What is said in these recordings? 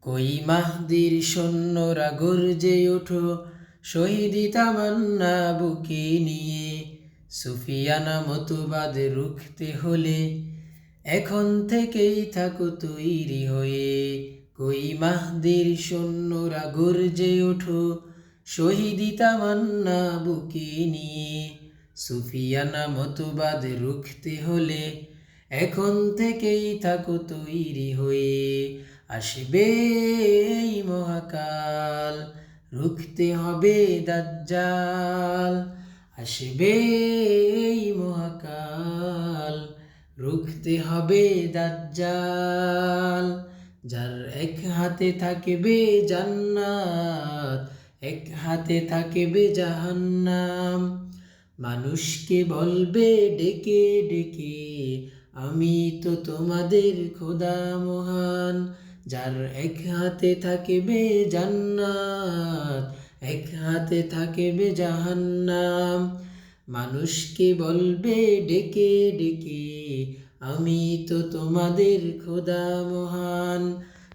কই মাহদির সৈন্যরা গর্জে ওঠো, শহীদি তামান্না বুকে নিয়ে। সুফিয়ানা মতবাদ রুখতে হলে এখন থেকেই থাকো তৈরি হয়ে। কই মাহদির সৈন্যরা গর্জে ওঠো, শহীদি তামান্না বুকে নিয়ে। সুফিয়ানা মতবাদ রুখতে হলে এখন থেকেই থাকো তৈরি হয়ে। আসবে এই মহাকাল, রুখতে হবে দাজ্জাল। আসবে এই মহাকাল, রুখতে হবে দাজ্জাল। যার এক হাতে থাকবে জান্নাত, এক হাতে থাকবে জাহান্নাম। মানুষকে বলবে ডেকে ডেকে, আমি তো তোমাদের খোদা মহান। যার এক হাতে থাকবে জান্নাত, এক হাতে থাকবে জাহান্নাম। মানুষকে বলবে ডেকে ডেকে, আমি তো তোমাদের খোদা মহান।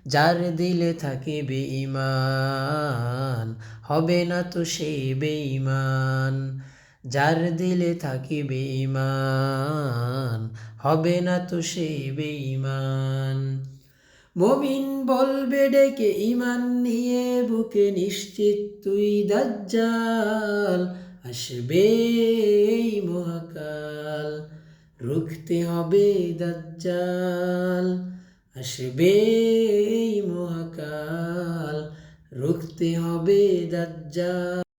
যার দিলে থাকিবে ঈমান, হবে না তো সে বেঈমান। যার দিলে থাকিবে ঈমান, হবে না তো সে বেঈমান। মুমিন বলবে ডেকে ঈমান নিয়ে বুকে, নিশ্চিত তুই দাজ্জাল। আসবে এই মহাকাল, রুখতে হবে দাজ্জাল। আসবে এই মহাকাল, রুখতে হবে দাজ্জাল।